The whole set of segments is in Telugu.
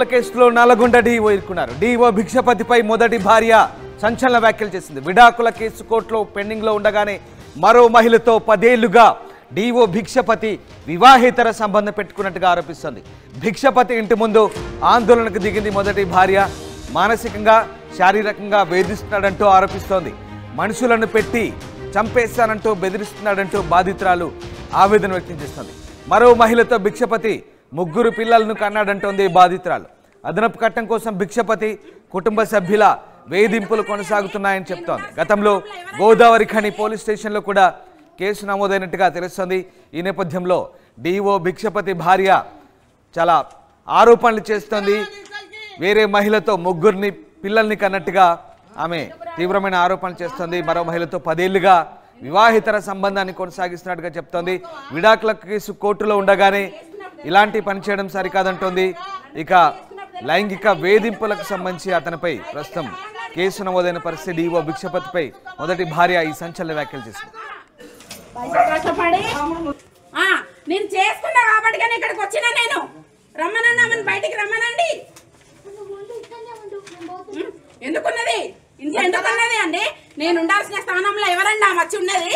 విడాకుల కేసులో నల్లగొండ డీఓ ఇరుక్కున్నారు. డీఓ భిక్షపతిపై మొదటి భార్య సంచలన వ్యాఖ్యలు చేసింది. విడాకుల కేసు కోర్టులో పెండింగ్ లో ఉండగానే మరో మహిళతో 10 ఏళ్లుగా డీఓ భిక్షపతి వివాహేతర సంబంధం పెట్టుకున్నట్టుగా ఆరోపిస్తోంది. భిక్షపతి ఇంటి ముందు ఆందోళనకు దిగింది మొదటి భార్య. మానసికంగా శారీరకంగా వేధిస్తున్నాడంటూ ఆరోపిస్తోంది. మనుషులను పెట్టి చంపేస్తానంటూ బెదిరిస్తున్నాడంటూ బాధితురాలు ఆవేదన వ్యక్తం చేస్తోంది. మరో మహిళతో భిక్షపతి 3 పిల్లలను కన్నాడంటోంది బాధితురాలు. అదనపు కట్టం కోసం భిక్షపతి కుటుంబ సభ్యుల వేధింపులు కొనసాగుతున్నాయని చెప్తోంది. గతంలో గోదావరి ఖని పోలీస్ స్టేషన్లో కూడా కేసు నమోదైనట్టుగా తెలుస్తోంది. ఈ నేపథ్యంలో డీఓ భిక్షపతి భార్య చాలా ఆరోపణలు చేస్తోంది. వేరే మహిళతో 3 పిల్లల్ని కన్నట్టుగా ఆమె తీవ్రమైన ఆరోపణలు చేస్తోంది. మరో మహిళతో 10 ఏళ్లుగా వివాహితర సంబంధాన్ని కొనసాగిస్తున్నట్టుగా చెప్తోంది. విడాకుల కేసు కోర్టులో ఉండగానే ఇలాంటి పని చేయడం సరికాదంటోంది. ఇక లైంగిక వేధింపులకు సంబంధించి అతనిపై ప్రస్తుతం కేసు నమోదైన పరిస్థితి. డీఓ భిక్షపతిపై మొదటి భార్య ఈ సంచలన వ్యాఖ్యలు చేసింది. నేను చేసుకున్నా కాబట్టి ఇక్కడికి వచ్చినా నేను రమ్మనన్నా బయటికి రమ్మనండి. ఎందుకున్నది ఇంట్లో ఎందుకున్నది అండి? నేను ఉండాల్సిన స్థానంలో ఎవరండి ఆమె వచ్చి ఉన్నది?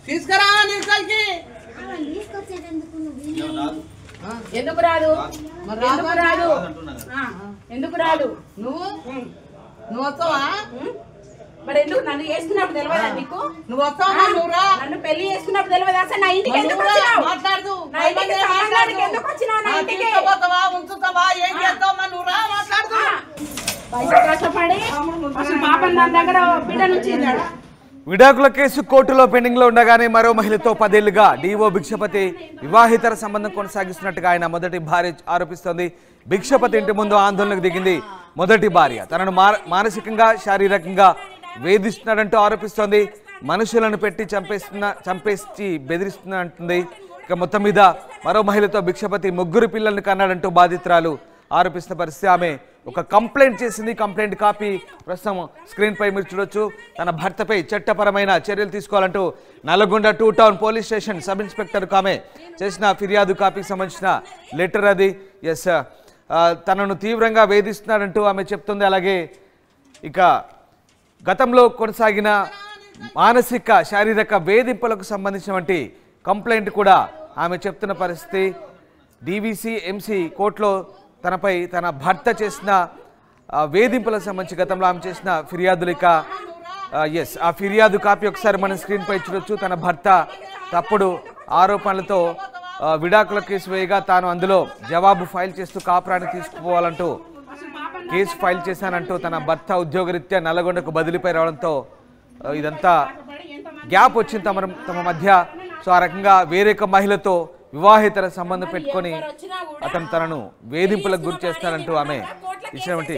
తీసుకురా ఎందుకు రాదు? ఎందుకు రాదు? నువ్వు వస్తావా? మరి ఎందుకు నన్ను చేసుకున్నప్పుడు తెలియదా నీకు? నువ్వు వస్తావా? నన్ను పెళ్లి చేసుకున్నప్పుడు తెలియదా? అసలు నా ఇంటికి ఎందుకు వచ్చినావు? మాట్లాడు. నా ఇంటికి సంబంధానికి ఎందుకు వచ్చినావు? నా ఇంటికి ఉంచుతావా? ఏం చేస్తావా? నువ్వు రా, మాట్లాడు. కష్టపడి అసలు పాపం నా దగ్గర బిడ్డ నుంచి విడాకుల కేసు కోర్టులో పెండింగ్ లో ఉండగానే మరో మహిళతో 10 ఏళ్లుగా డీఓ భిక్షపతి వివాహితర సంబంధం కొనసాగిస్తున్నట్టుగా ఆయన మొదటి భార్య ఆరోపిస్తోంది. భిక్షపతి ఇంటి ముందు ఆందోళనకు దిగింది మొదటి భార్య. తనను మానసికంగా శారీరకంగా వేధిస్తున్నాడంటూ ఆరోపిస్తోంది. మనుషులను పెట్టి చంపేసి బెదిరిస్తున్నా అంటుంది. ఇక మొత్తం మీద మరో మహిళతో భిక్షపతి 3 పిల్లలను కన్నాడంటూ బాధితురాలు ఆరోపిస్తున్న పరిస్థితి. ఆమె ఒక కంప్లైంట్ చేసింది. కంప్లైంట్ కాపీ ప్రస్తుతం స్క్రీన్ పై మీరు చూడొచ్చు. తన భర్తపై చట్టపరమైన చర్యలు తీసుకోవాలంటూ Nalgonda 2 town police station sub ఇన్స్పెక్టర్కు ఆమె చేసిన ఫిర్యాదు కాపీకి సంబంధించిన లెటర్ అది. ఎస్, తనను తీవ్రంగా వేధిస్తున్నాడంటూ ఆమె చెప్తుంది. అలాగే ఇక గతంలో కొనసాగిన మానసిక శారీరక వేధింపులకు సంబంధించినటువంటి కంప్లైంట్ కూడా ఆమె చెప్తున్న పరిస్థితి. డీవీసీ ఎంసీ కోర్టులో తనపై తన భర్త చేసిన వేధింపులకు సంబంధించి గతంలో ఆమె చేసిన ఫిర్యాదులు. ఇక ఎస్, ఆ ఫిర్యాదు కాపీ ఒకసారి మనం స్క్రీన్ పై చూడొచ్చు. తన భర్త తప్పుడు ఆరోపణలతో విడాకుల కేసు వేయగా తాను అందులో జవాబు ఫైల్ చేస్తూ కాపురాన్ని తీసుకుపోవాలంటూ కేసు ఫైల్ చేశానంటూ తన భర్త ఉద్యోగరీత్యా నల్లగొండకు బదిలీపై రావడంతో ఇదంతా గ్యాప్ వచ్చింది తమ మధ్య. సో ఆ రకంగా వేరొక మహిళతో వివాహితర సంబంధం పెట్టుకొని అతను తనను వేధింపులకు గురి చేస్తానంటూ ఆమె ఇచ్చినటువంటి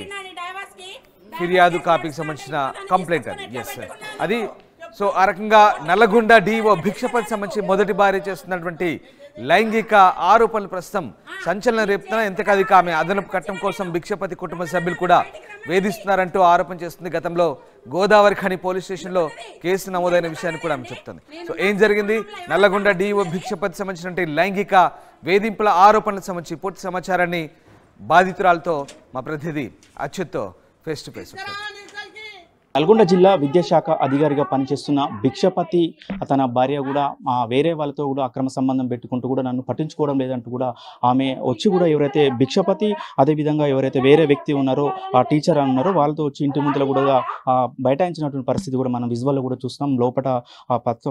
ఫిర్యాదు కాపీకి సంబంధించిన కంప్లైంట్ అది. ఎస్, అది. సో ఆ రకంగా నల్లగొండ డీఓ భిక్షపతి సంబంధించి మొదటి భార్య చేస్తున్నటువంటి లైంగిక ఆరోపణలు ప్రస్తుతం సంచలనం రేపుతున్నా. ఎంతకదిక ఆమె అదనపు కట్టం కోసం భిక్షపతి కుటుంబ సభ్యులు కూడా వేధిస్తున్నారంటూ ఆరోపణ చేస్తుంది. గతంలో గోదావరి ఖని పోలీస్ స్టేషన్లో కేసు నమోదైన విషయాన్ని కూడా ఆమె చెప్తుంది. సో ఏం జరిగింది? నల్లగొండ డీఓ భిక్షపతి సంబంధించినటువంటి లైంగిక వేధింపుల ఆరోపణలకు సంబంధించి పూర్తి సమాచారాన్ని బాధితురాలతో మా ప్రతినిధి అచ్యుత్తో ఫేస్ టు ఫేస్. నల్గొండ జిల్లా విద్యాశాఖ అధికారిగా పనిచేస్తున్న భిక్షపతి తన భార్య కూడా వేరే వాళ్ళతో కూడా అక్రమ సంబంధం పెట్టుకుంటూ కూడా నన్ను పట్టించుకోవడం లేదంటూ కూడా ఆమె వచ్చి కూడా ఎవరైతే భిక్షపతి అదేవిధంగా ఎవరైతే వేరే వ్యక్తి ఉన్నారో ఆ టీచర్ ఉన్నారో వాళ్ళతో వచ్చి ఇంటి ముందర కూడా బైఠాయించినటువంటి పరిస్థితి కూడా మనం విజువల్లో కూడా చూస్తాం. లోపల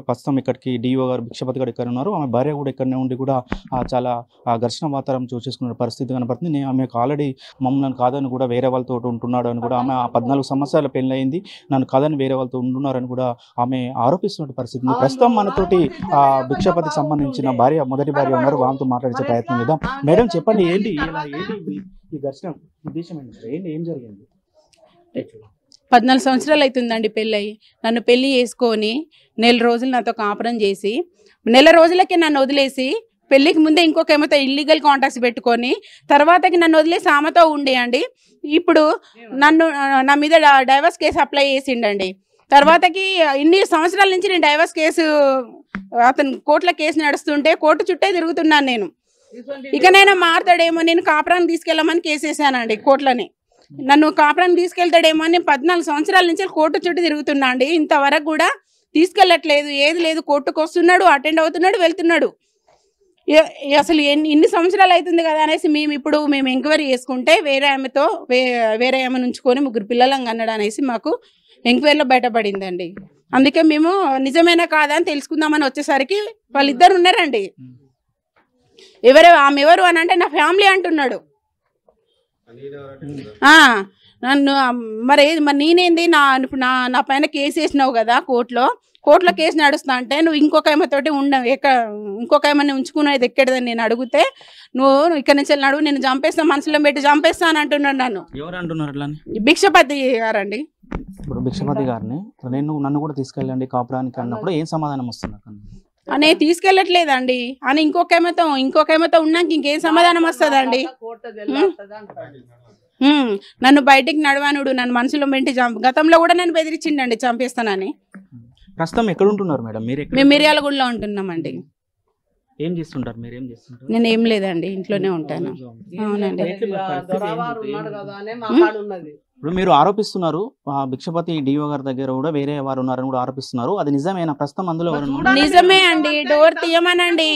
ప్రస్తుతం ఇక్కడికి డిఓ గారు భిక్షపతి గారు ఇక్కడ ఉన్నారు. ఆమె భార్య కూడా ఇక్కడనే ఉండి కూడా చాలా ఘర్షణ వాతావరణం చూసేసుకున్న పరిస్థితి కనపడుతుంది. నేను ఆమెకు ఆల్రెడీ మమ్మల్ని కాదని కూడా వేరే వాళ్ళతో ఉంటున్నాడు అని కూడా ఆమె 14 సంవత్సరాల పెళ్ళయింది, నన్ను కాదని వేరే వాళ్ళతో ఉంటున్నారని కూడా ఆమె ఆరోపిస్తున్న పరిస్థితి. ప్రస్తుతం మనతోటి భిక్షపతికి సంబంధించిన మొదటి భార్య ఉన్నారు. వాళ్ళతో మాట్లాడించే ప్రయత్నం చేద్దాం. మేడం చెప్పండి, ఏంటి ఈ ఘర్షణ ఉద్దేశం ఏంటి? ఏం జరిగింది? 14 సంవత్సరాలు అవుతుందండి పెళ్ళయి. నన్ను పెళ్లి చేసుకొని 4 రోజులు నాతో కాపురం చేసి 4 రోజులకే నన్ను వదిలేసి పెళ్లికి ముందే ఇంకొక ఏమైతే ఇల్లీగల్ కాంటాక్ట్స్ పెట్టుకొని తర్వాతకి నన్ను వదిలేసి ఆమెతో ఉండేయండి. ఇప్పుడు నా మీద డైవర్స్ కేసు అప్లై చేసిండండి. తర్వాతకి ఇన్ని సంవత్సరాల నుంచి నేను డైవర్స్ కేసు అతను కోర్టులో కేసు నడుస్తుంటే కోర్టు చుట్టే తిరుగుతున్నాను నేను. ఇక నేను మారుతాడేమో, నేను కాపురాన్ని తీసుకెళ్ళమని కేసు వేసానండి కోర్టులోని. నన్ను కాపురాన్ని తీసుకెళ్తాడేమో అని 14 సంవత్సరాల నుంచి కోర్టు చుట్టూ తిరుగుతున్నా అండి. ఇంతవరకు కూడా తీసుకెళ్ళట్లేదు, ఏది లేదు. కోర్టుకు వస్తున్నాడు, అటెండ్ అవుతున్నాడు, వెళ్తున్నాడు. అసలు ఇన్ని సంవత్సరాలు అవుతుంది కదా అనేసి మేము ఎంక్వైరీ చేసుకుంటే వేరే ఆమెను ఉంచుకొని 3 పిల్లలను కన్నాడు అనేసి మాకు ఎంక్వైరీలో బయటపడిందండి. అందుకే మేము నిజమేనా కాదా అని తెలుసుకుందామని వచ్చేసరికి వాళ్ళిద్దరు ఉన్నారండి. ఆమె ఎవరు అని అంటే నా ఫ్యామిలీ అంటున్నాడు. నన్ను మరి నేనేంది నా పైన కేసు వేసినావు కదా కోర్టులో కేసు నడుస్తా అంటే నువ్వు ఇంకొక ఏమతోటి ఇంకొక ఏమని ఉంచుకునేది ఎక్కడదని నేను అడిగితే నువ్వు ఇక్కడ నుంచి నడువు, నేను చంపేస్తా, మనసులో పెట్టి చంపేస్తా అని అంటున్నాడు. నన్ను ఎవరు అంటున్నారు అట్లా? భిక్షపతి గారండి. ఇప్పుడు భిక్షపతి గారిని నన్ను కూడా తీసుకెళ్ళండి కాపురానికి అన్నప్పుడు ఏం సమాధానం వస్తుంది? అనే తీసుకెళ్ళట్లేదండి అని ఇంకొక ఏమతో ఉన్నాక ఇంకేం సమాధానం వస్తుందండి? నన్ను బయటికి నడవానుడు, నన్ను మనసులో పెట్టి గతంలో కూడా నన్ను బెదిరించిండండి చంపేస్తానని. ప్రస్తుతం ఎక్కడ ఉంటున్నారు మేడం? మేము మిర్యాలగూడలో ఉంటున్నామండి. ఏం చేస్తుంటారు మీరు? ఏం చేస్తుంటారు? నేను ఏం లేదండి, ఇంట్లోనే ఉంటాను. అవునండి. ఇప్పుడు మీరు ఆరోపిస్తున్నారు భిక్షపతి డిఓ గారి దగ్గర కూడా వేరే వారు ఉన్నారని కూడా ఆరోపిస్తున్నారు. అది నిజమేనా? ప్రస్తుతం అందులో నిజమే అండి. డోర్ తీయమనండి.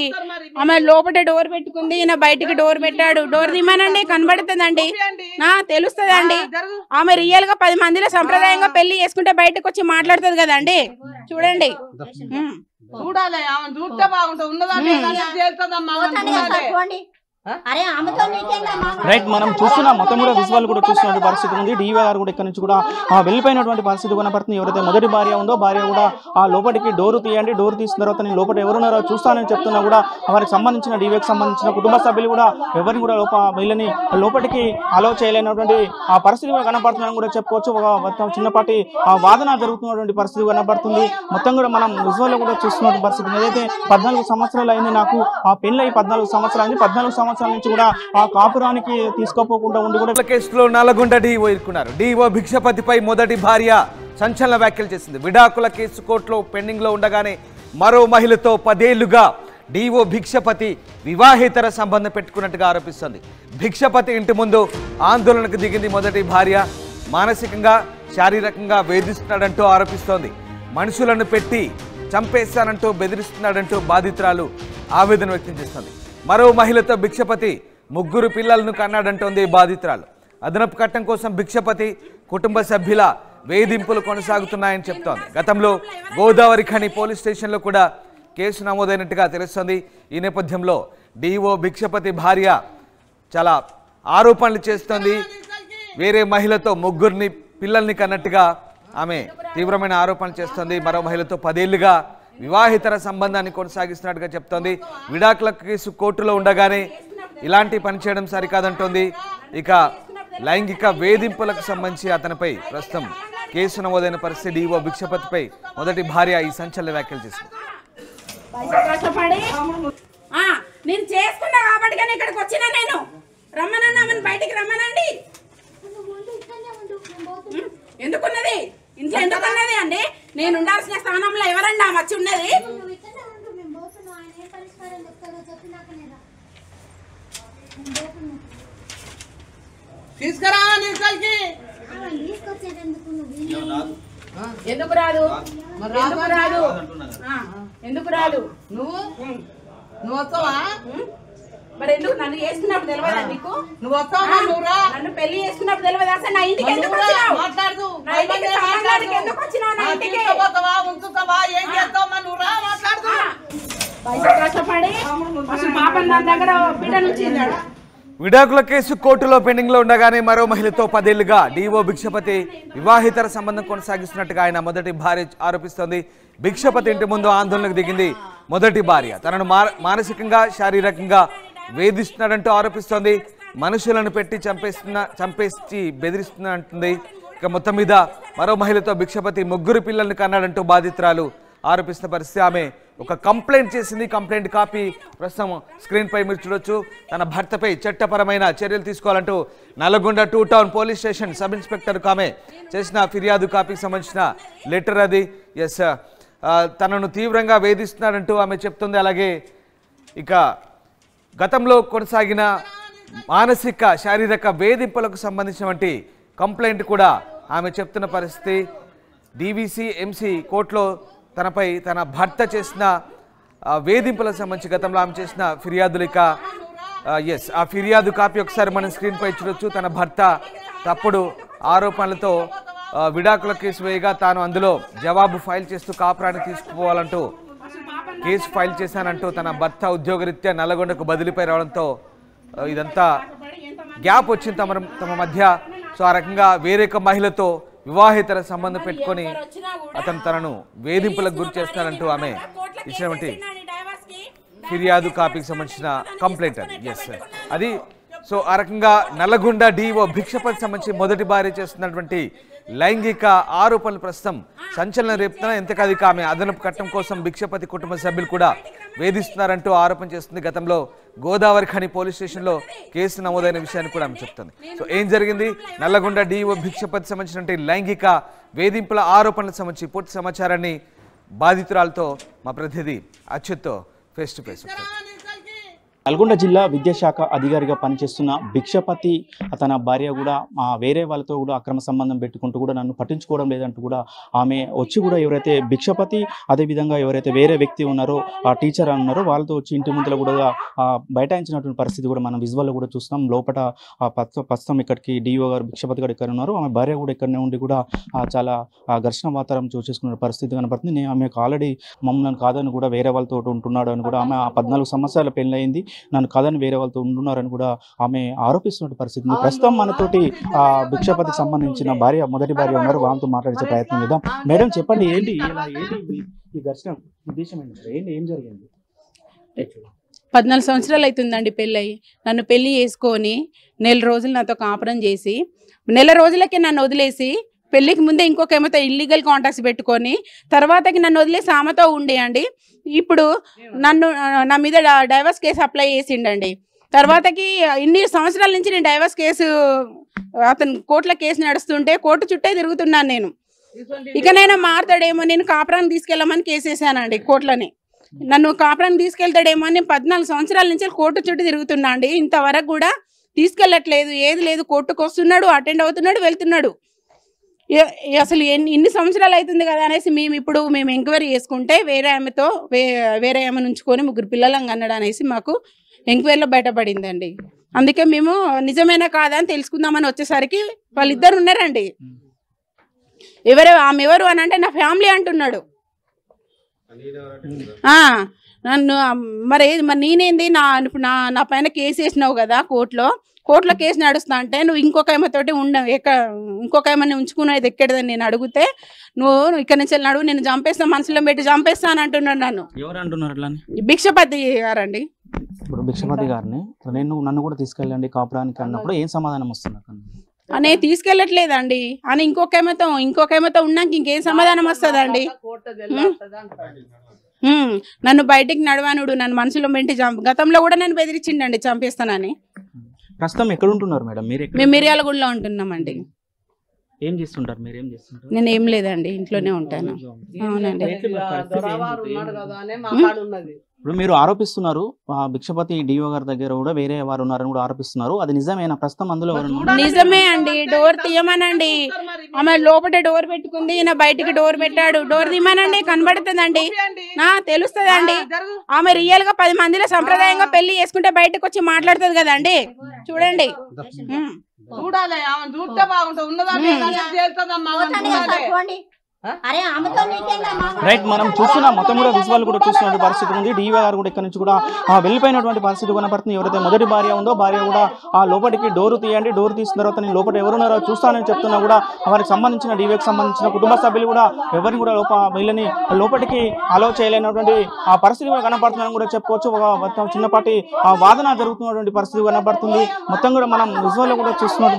ఆమె లోపల డోర్ పెట్టుకుంది, ఈయన బయటికి డోర్ పెట్టాడు. డోర్ తీయమనండి, కనబడుతుందండి, తెలుస్తుందండి. ఆమె రియల్ గా 10 మందిలో సంప్రదాయంగా పెళ్లి చేసుకుంటే బయటకు వచ్చి మాట్లాడుతుంది కదండి. చూడండి, చూడాలి, చూస్తే బాగుంటుంది. ఉన్నదంటే రైట్, మనం చూస్తున్నాం మొత్తం కూడా విజువల్ కూడా చూస్తున్న పరిస్థితి ఉంది. డిఓ గారు కూడా ఇక్కడ నుంచి కూడా వెళ్ళిపోయినటువంటి పరిస్థితి కనపడుతుంది. ఎవరైతే మొదటి భార్య ఉందో భార్య కూడా లోపలికి డోర్ తీయండి, డోర్ తీసిన తర్వాత నేను లోపల ఎవరున్నారో చూస్తానని చెప్తున్నా కూడా వారికి సంబంధించిన డిఓకి సంబంధించిన కుటుంబ సభ్యులు కూడా ఎవరిని కూడా వీళ్ళని లోపలికి అలో చేయలేనటువంటి పరిస్థితి కూడా కనపడుతుందని కూడా చెప్పుకోవచ్చు. ఒక చిన్నపాటి వాదన జరుగుతున్నటువంటి పరిస్థితి కనపడుతుంది. మొత్తం కూడా మనం విజువల్ కూడా చూస్తున్న పరిస్థితి. ఏదైతే 14 సంవత్సరాలు అయింది నాకు పెళ్ళి 14 సంవత్సరాలు అయింది. 14 సంవత్సరాల నుంచి కూడా కాపురానికి తీసుకోపోకుండా ఉండి కూడా కేసులో నల్లగొండ డిఓ ఇరుక్కున్నారు. డిఓ భిక్షపతిపై మొదటి భార్య సంచలన వ్యాఖ్యలు చేసింది. విడాకుల కేసు కోర్టులో పెండింగ్ లో ఉండగానే మరో మహిళతో 10 ఏళ్లుగా డిఓ భిక్షపతి వివాహేతర సంబంధం పెట్టుకున్నట్టుగా ఆరోపిస్తోంది. భిక్షపతి ఇంటి ముందు ఆందోళనకు దిగింది మొదటి భార్య. మానసికంగా శారీరకంగా వేధిస్తున్నాడంటూ ఆరోపిస్తోంది. మనుషులను పెట్టి చంపేస్తానంటూ బెదిరిస్తున్నాడంటూ బాధితురాలు ఆవేదన వ్యక్తం చేస్తోంది. మరో మహిళతో భిక్షపతి 3 పిల్లలను కన్నాడంటోంది బాధితురాలు. అదనపు కట్టం కోసం భిక్షపతి కుటుంబ సభ్యుల వేధింపులు కొనసాగుతున్నాయని చెప్తోంది. గతంలో గోదావరి ఖని పోలీస్ స్టేషన్లో కూడా కేసు నమోదైనట్టుగా తెలుస్తోంది. ఈ నేపథ్యంలో డిఓ భిక్షపతి భార్య చాలా ఆరోపణలు చేస్తోంది. వేరే మహిళతో 3 పిల్లల్ని కన్నట్టుగా ఆమె తీవ్రమైన ఆరోపణలు చేస్తోంది. మరో మహిళతో 10 ఏళ్లుగా వివాహితర సంబంధాన్ని కొనసాగిస్తున్నట్టుగా చెప్తోంది. విడాకుల కేసు కోర్టులో ఉండగానే ఇలాంటి పని చేయడం సరికాదంటోంది. ఇక లైంగిక వేధింపులకు సంబంధించి అతనిపై ప్రస్తుతం కేసు నమోదైన పరిస్థితి. డిఓ భిక్షపతిపై మొదటి భార్య ఈ సంచలన వ్యాఖ్యలు చేసింది. నేను చేసుకున్నా కాబట్టి ఇక్కడికి వచ్చినా నేను రమ్మనన్నా బయటికి రమ్మనండి. ఎందుకున్నది ఇంట్లో ఎందుకున్నది అండి? నేను ఉండాల్సిన స్థానంలో ఎవరండి ఆమె వచ్చి ఉన్నది? తీసుకురా ఎందుకు రాదు? ఎందుకు రాదు? నువ్వు వస్తావా? మరి ఎందుకు నన్ను చేసుకున్నప్పుడు తెలియదా నీకు? నువ్వు వస్తావా? నన్ను పెళ్లి చేసుకున్నప్పుడు తెలియదా? అసలు నా ఇంటికి ఎందుకు వచ్చినావు? మాట్లాడు. నా ఇంటికి సంబంధానికి ఎందుకు వచ్చినావు? నా ఇంటికి ఉంచుతావా? ఏం చేస్తావా? నువ్వు రా, మాట్లాడు. కష్టపడి అసలు పాపం నా దగ్గర బిడ్డ నుంచి విడాకుల కేసు కోర్టులో పెండింగ్ లో ఉండగానే మరో మహిళతో 10 ఏళ్లుగా డిఓ భిక్షపతి వివాహితర సంబంధం కొనసాగిస్తున్నట్టుగా ఆయన మొదటి భార్య ఆరోపిస్తోంది. భిక్షపతి ఇంటి ముందు ఆందోళనకు దిగింది మొదటి భార్య. తనను మానసికంగా శారీరకంగా వేధిస్తున్నాడంటూ ఆరోపిస్తోంది. మనుషులను పెట్టి చంపేసి బెదిరిస్తున్నా అంటుంది. ఇక మొత్తం మీద మరో మహిళతో భిక్షపతి 3 పిల్లలను కన్నాడంటూ బాధితురాలు ఆరోపిస్తున్న పరిస్థితి. ఆమె ఒక కంప్లైంట్ చేసింది. కంప్లైంట్ కాపీ ప్రస్తుతం స్క్రీన్ పై మీరు చూడొచ్చు. తన భర్తపై చట్టపరమైన చర్యలు తీసుకోవాలంటూ Nalgonda 2 town police station sub inspector ఆమె చేసిన ఫిర్యాదు కాపీకి సంబంధించిన లెటర్ అది. ఎస్, తనను తీవ్రంగా వేధిస్తున్నాడంటూ ఆమె చెప్తుంది. అలాగే ఇక గతంలో కొనసాగిన మానసిక శారీరక వేధింపులకు సంబంధించినటువంటి కంప్లైంట్ కూడా ఆమె చెప్తున్న పరిస్థితి. DVC MC కోర్టులో తనపై తన భర్త చేసిన వేధింపులకు సంబంధించి గతంలో ఆమె చేసిన ఫిర్యాదులు. ఇక ఎస్, ఆ ఫిర్యాదు కాపీ ఒకసారి మనం స్క్రీన్ పై చూడొచ్చు. తన భర్త తప్పుడు ఆరోపణలతో విడాకుల కేసు వేయగా తాను అందులో జవాబు ఫైల్ చేస్తూ కాపురాన్ని తీసుకుపోవాలంటూ కేసు ఫైల్ చేశానంటూ తన భర్త ఉద్యోగరీత్యా నల్లగొండకు బదిలీపై రావడంతో ఇదంతా గ్యాప్ వచ్చింది తమ మధ్య. సో ఆ రకంగా వేరొక మహిళతో వివాహేతర సంబంధం పెట్టుకొని అతను తనను వేధింపులకు గురి చేస్తానంటూ ఆమె ఇచ్చినటువంటి ఫిర్యాదు కాపీకి సంబంధించిన కంప్లైంట్ అది. ఎస్, అది. సో ఆ రకంగా నల్లగొండ DO భిక్షపతికి సంబంధించి మొదటి భార్య చేస్తున్నటువంటి లైంగిక ఆరోపణలు ప్రస్తుతం సంచలనం రేపుతున్నా. ఎంతకదిక ఆమె అదనపు కట్నం కోసం భిక్షపతి కుటుంబ సభ్యులు కూడా వేధిస్తున్నారంటూ ఆరోపణ చేస్తుంది. గతంలో గోదావరి ఖని పోలీస్ స్టేషన్లో కేసు నమోదైన విషయాన్ని కూడా ఆమె చెప్తుంది. సో ఏం జరిగింది, నల్లగొండ DO భిక్షపతికి సంబంధించినటువంటి లైంగిక వేధింపుల ఆరోపణలకు సంబంధించి పూర్తి సమాచారాన్ని బాధితురాలతో మా ప్రతినిధి అచ్యుత్తో ఫేస్ టు ఫేస్. నల్గొండ జిల్లా విద్యాశాఖ అధికారిగా పనిచేస్తున్న భిక్షపతి తన భార్య కూడా వేరే వాళ్ళతో కూడా అక్రమ సంబంధం పెట్టుకుంటూ కూడా నన్ను పట్టించుకోవడం లేదంటూ కూడా ఆమె వచ్చి కూడా ఎవరైతే భిక్షపతి అదేవిధంగా ఎవరైతే వేరే వ్యక్తి ఉన్నారో ఆ టీచర్ ఉన్నారో వాళ్ళతో వచ్చి ఇంటి ముందులో కూడా బైఠాయించినటువంటి పరిస్థితి కూడా మనం విజువల్లో కూడా చూస్తాం. లోపల ప్రస్తుతం ఇక్కడికి DO గారు భిక్షపతి గారు ఇక్కడ ఉన్నారు, ఆమె భార్య కూడా ఇక్కడనే ఉండి కూడా చాలా ఘర్షణ వాతావరణం చూసేసుకున్న పరిస్థితి కనబడుతుంది. నేను ఆమెకు ఆల్రెడీ మమ్మల్ని కాదని కూడా వేరే వాళ్ళతో ఉంటున్నాడు అని కూడా ఆమె 14 సంవత్సరాల పెళ్ళయింది, నన్ను కాదని వేరే వాళ్ళతో ఉంటున్నారని కూడా ఆమె ఆరోపిస్తున్న పరిస్థితి. ప్రస్తుతం మనతోటి భిక్షపతికి సంబంధించిన మొదటి భార్య ఉన్నారు, వాళ్ళతో మాట్లాడించే ప్రయత్నం చేద్దాం. మేడం చెప్పండి, ఏంటి ఈ ఘర్షణ ఉద్దేశం ఏంటి, ఏం జరిగింది? 14 సంవత్సరాలు అవుతుందండి పెళ్ళయి. నన్ను పెళ్లి చేసుకొని నెల రోజులు నాతో కాపురం చేసి నెల రోజులకే నన్ను వదిలేసి పెళ్లికి ముందే ఇంకొక ఏమైతే ఇల్లీగల్ కాంటాక్ట్స్ పెట్టుకొని తర్వాతకి నన్ను వదిలేసి ఆమెతో ఉండేయండి. ఇప్పుడు నా మీద డైవర్స్ కేసు అప్లై చేసిండండి. తర్వాతకి ఇన్ని సంవత్సరాల నుంచి నేను డైవర్స్ కేసు అతను కోర్టులో కేసు నడుస్తుంటే కోర్టు చుట్టే తిరుగుతున్నాను నేను. ఇక నేను మారుతాడేమో, నేను కాపురాన్ని తీసుకెళ్ళమని కేసు వేసానండి కోర్టులోని. నన్ను కాపురాన్ని తీసుకెళ్తాడేమో అని 14 సంవత్సరాల నుంచి కోర్టు చుట్టూ తిరుగుతున్నా అండి. ఇంతవరకు కూడా తీసుకెళ్ళట్లేదు, ఏది లేదు. కోర్టుకు వస్తున్నాడు, అటెండ్ అవుతున్నాడు, వెళ్తున్నాడు. అసలు ఇన్ని సంవత్సరాలు అవుతుంది కదా అనేసి మేము ఎంక్వైరీ చేసుకుంటే వేరే ఆమె ఉంచుకొని 3 పిల్లలను కన్నాడు అనేసి మాకు ఎంక్వైరీలో బయటపడిందండి. అందుకే మేము నిజమేనా కాదా అని తెలుసుకుందామని వచ్చేసరికి వాళ్ళిద్దరు ఉన్నారండి. ఆమె ఎవరు అని అంటే నా ఫ్యామిలీ అంటున్నాడు. నన్ను మరి నేనేంది నా పైన కేసు వేసినావు కదా కోర్టులో కేసు నడుస్తా అంటే నువ్వు ఇంకొక ఏమతోటి ఇంకొక ఏమని ఉంచుకునేది ఎక్కడదని నేను అడిగితే నువ్వు ఇక్కడ నుంచి వెళ్ళినాడు, నేను చంపేస్తా, మనసులో పెట్టి చంపేస్తా అని అంటున్నాడు. నన్ను ఎవరు అంటున్నారు? భిక్షపతి గారండి. ఇప్పుడు భిక్షపతి గారిని నన్ను కూడా తీసుకెళ్ళండి కాపురానికి అన్నప్పుడు ఏం సమాధానం వస్తుంది? అనే తీసుకెళ్ళట్లేదండి అని ఇంకొక ఏమతో ఉన్నాక ఇంకేం సమాధానం వస్తుందండి? నన్ను బయటికి నడవానుడు, నన్ను మనసులో పెట్టి గతంలో కూడా నన్ను బెదిరించిండండి చంపేస్తానని. ప్రస్తుతం ఎక్కడ ఉంటున్నారు మేడం? మేము మిర్యాలగూడలో ఉంటున్నామండి. ఏం చేస్తుంటారు మీరు? ఏం చేస్తుంటారు? నేను ఏం లేదండి, ఇంట్లోనే ఉంటాను. అవునండి. ఇప్పుడు మీరు ఆరోపిస్తున్నారు భిక్షపతి DO గారి దగ్గర కూడా వేరే వారు ఉన్నారని కూడా ఆరోపిస్తున్నారు, అది నిజమేనా? ప్రస్తుతం అందులో నిజమే అండి. డోర్ తీయమనండి, ఆమె లోపల డోర్ పెట్టుకుంది, ఈయన బయటికి డోర్ పెట్టాడు. డోర్ తీయమనండి, కనబడుతుందండి, తెలుస్తుందండి. ఆమె రియల్ గా 10 మందిలో సంప్రదాయంగా పెళ్లి చేసుకుంటే బయటకు వచ్చి మాట్లాడుతుంది కదండి. చూడండి, చూడాలి, ఆమె చూస్తే బాగుంటుంది. ఉన్నదాన్ని రైట్, మనం చూస్తున్నా మొత్తం కూడా విజువల్ కూడా చూస్తున్న పరిస్థితి ఉంది. DO గారు కూడా ఇక్కడ నుంచి కూడా వెళ్ళిపోయినటువంటి పరిస్థితి కనపడుతుంది. ఎవరైతే మొదటి భార్య ఉందో భార్య కూడా లోపలికి డోర్ తీయండి, డోర్ తీసిన తర్వాత నేను లోపల ఎవరున్నారో చూస్తానని చెప్తున్నా కూడా వారికి సంబంధించిన DOకి సంబంధించిన కుటుంబ సభ్యులు కూడా ఎవరిని కూడా వీళ్ళని లోపలికి అలౌ చేయలేనటువంటి పరిస్థితి కూడా కనపడుతుందని కూడా చెప్పుకోవచ్చు. ఒక చిన్నపాటి వాదన జరుగుతున్నటువంటి పరిస్థితి కనపడుతుంది. మొత్తం కూడా మనం విజువల్ కూడా చూస్తున్న